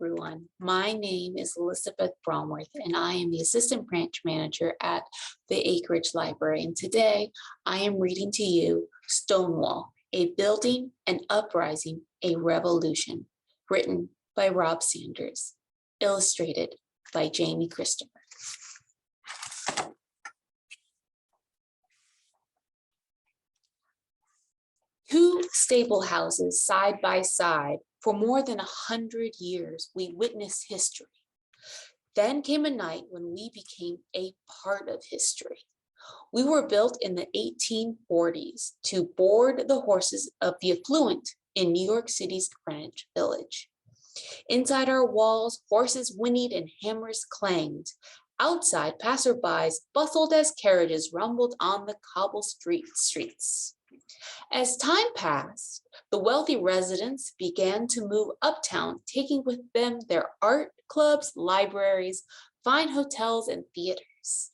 everyone. My name is Elizabeth Bromworth, and I am the Assistant Branch Manager at the Acreage Library. And today I am reading to you Stonewall, A Building, an Uprising, a Revolution, written by Rob Sanders, illustrated by Jamie Christopher. Two stable houses side by side. For more than 100 years, we witnessed history. Then came a night when we became a part of history. We were built in the 1840s to board the horses of the affluent in New York City's Greenwich Village. Inside our walls, horses whinnied and hammers clanged. Outside, passerbys bustled as carriages rumbled on the cobbled streets. As time passed, the wealthy residents began to move uptown, taking with them their art clubs, libraries, fine hotels, and theaters.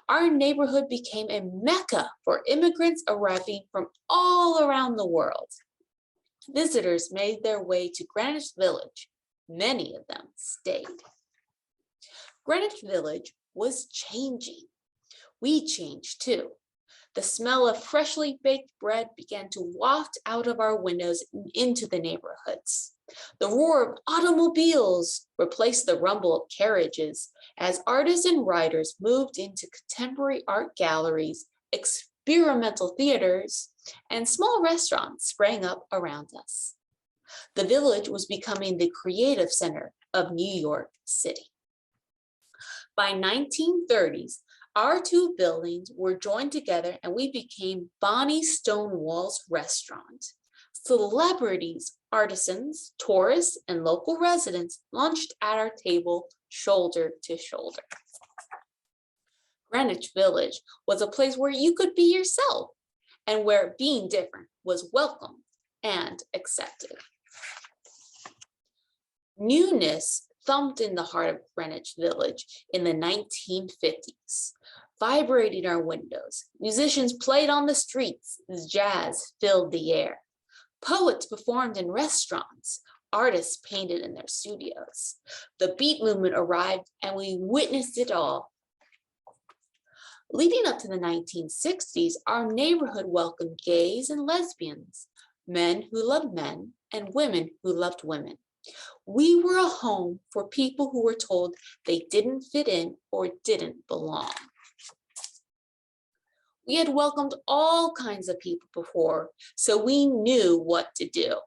Our neighborhood became a mecca for immigrants arriving from all around the world. Visitors made their way to Greenwich Village. Many of them stayed. Greenwich Village was changing. We changed too. The smell of freshly baked bread began to waft out of our windows and into the neighborhoods. The roar of automobiles replaced the rumble of carriages as artists and writers moved into contemporary art galleries, experimental theaters, and small restaurants sprang up around us. The village was becoming the creative center of New York City. By 1930s, our two buildings were joined together and we became Bonnie Stonewall's restaurant. Celebrities, artisans, tourists, and local residents lunched at our table shoulder to shoulder. Greenwich Village was a place where you could be yourself and where being different was welcome and accepted. Newness thumped in the heart of Greenwich Village in the 1950s, vibrating our windows. Musicians played on the streets as jazz filled the air. Poets performed in restaurants. Artists painted in their studios. The beat movement arrived and we witnessed it all. Leading up to the 1960s, our neighborhood welcomed gays and lesbians, men who loved men, and women who loved women. We were a home for people who were told they didn't fit in or didn't belong. We had welcomed all kinds of people before, so we knew what to do.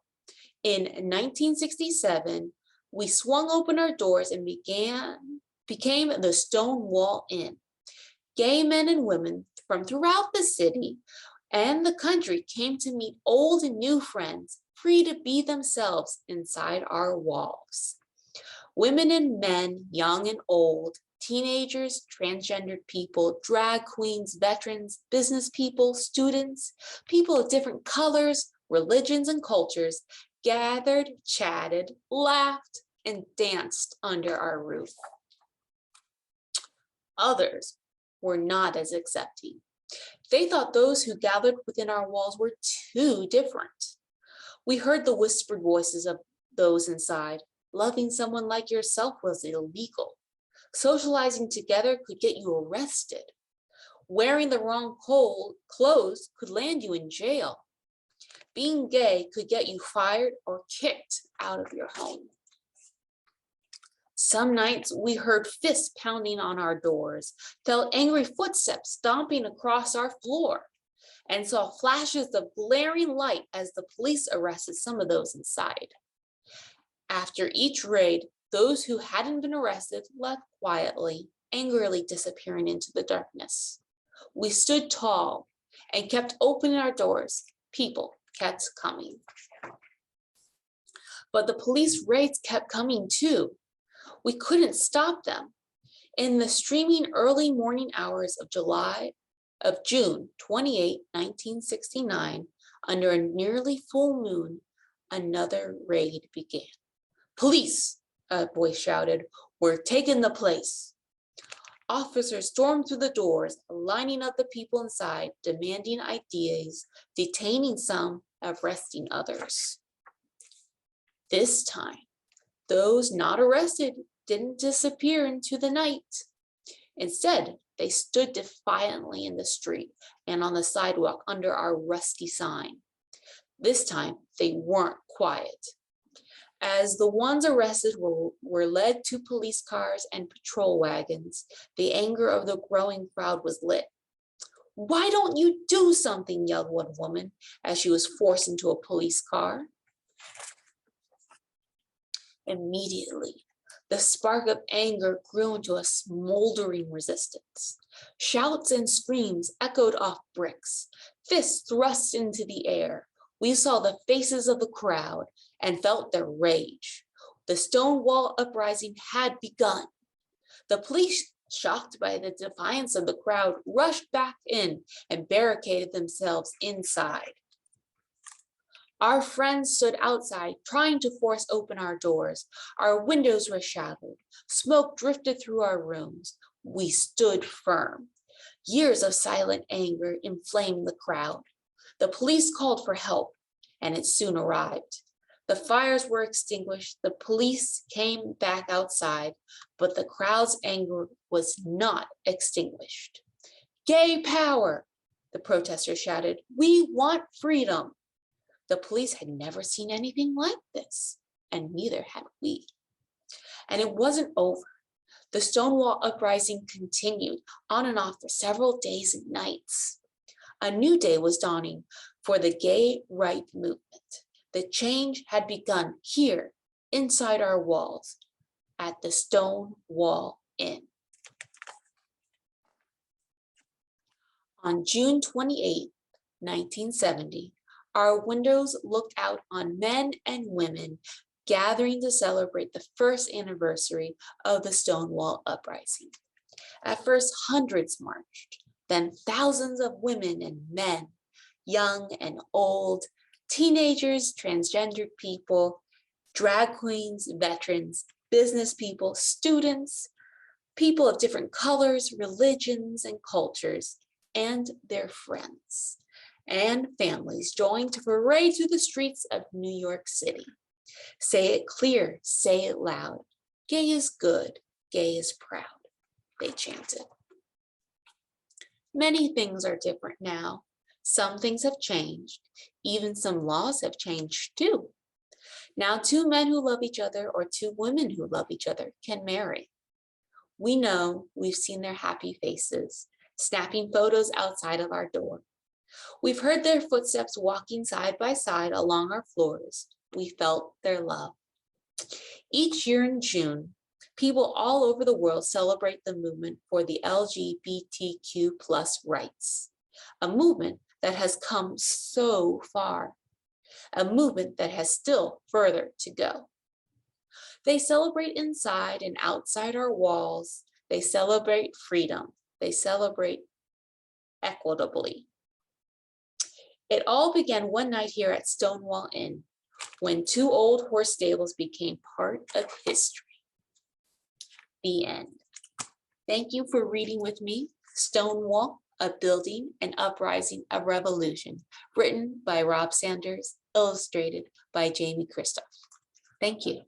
In 1967, we swung open our doors and became the Stonewall Inn. Gay men and women from throughout the city and the country came to meet old and new friends, free to be themselves inside our walls. Women and men, young and old, teenagers, transgendered people, drag queens, veterans, business people, students, people of different colors, religions, and cultures gathered, chatted, laughed, and danced under our roof. Others were not as accepting. They thought those who gathered within our walls were too different. We heard the whispered voices of those inside. Loving someone like yourself was illegal. Socializing together could get you arrested. Wearing the wrong clothes could land you in jail. Being gay could get you fired or kicked out of your home. Some nights we heard fists pounding on our doors, felt angry footsteps stomping across our floor, and saw flashes of glaring light as the police arrested some of those inside. After each raid, those who hadn't been arrested left quietly, angrily disappearing into the darkness. We stood tall and kept opening our doors. People kept coming. But the police raids kept coming too. We couldn't stop them. In the streaming early morning hours of June 28, 1969, under a nearly full moon, another raid began. Police, a voice shouted, we're taking the place. Officers stormed through the doors, lining up the people inside, demanding IDs, detaining some, arresting others. This time, Those not arrested didn't disappear into the night. Instead, they stood defiantly in the street and on the sidewalk under our rusty sign. This time, they weren't quiet. As the ones arrested were led to police cars and patrol wagons, the anger of the growing crowd was lit. "Why don't you do something?" yelled one woman as she was forced into a police car. Immediately, the spark of anger grew into a smoldering resistance. Shouts and screams echoed off bricks, fists thrust into the air. We saw the faces of the crowd and felt their rage. The Stonewall uprising had begun. The police, shocked by the defiance of the crowd, rushed back in and barricaded themselves inside. Our friends stood outside, trying to force open our doors. Our windows were shattered. Smoke drifted through our rooms. We stood firm. Years of silent anger inflamed the crowd. The police called for help, and it soon arrived. The fires were extinguished. The police came back outside, but the crowd's anger was not extinguished. "Gay power," the protesters shouted. "We want freedom." The police had never seen anything like this, and neither had we. And it wasn't over. The Stonewall uprising continued on and off for several days and nights. A new day was dawning for the gay right movement. The change had begun here, inside our walls, at the Stonewall Inn. On June 28, 1970, our windows looked out on men and women gathering to celebrate the first anniversary of the Stonewall uprising. At first, hundreds marched, then thousands of women and men, young and old, teenagers, transgendered people, drag queens, veterans, business people, students, people of different colors, religions, and cultures, and their friends and families joined to parade through the streets of New York City. "Say it clear, say it loud. Gay is good, gay is proud," they chanted. Many things are different now. Some things have changed. Even some laws have changed too. Now 2 men who love each other or 2 women who love each other can marry. We know, we've seen their happy faces, snapping photos outside of our door. We've heard their footsteps walking side by side along our floors. We felt their love. Each year in June, people all over the world celebrate the movement for the LGBTQ+ rights, a movement that has come so far, a movement that has still further to go. They celebrate inside and outside our walls. They celebrate freedom. They celebrate equitably. It all began one night here at Stonewall Inn, when 2 old horse stables became part of history. The end. Thank you for reading with me, Stonewall, A Building, an Uprising, a Revolution, written by Rob Sanders, illustrated by Jamie Kristoff. Thank you.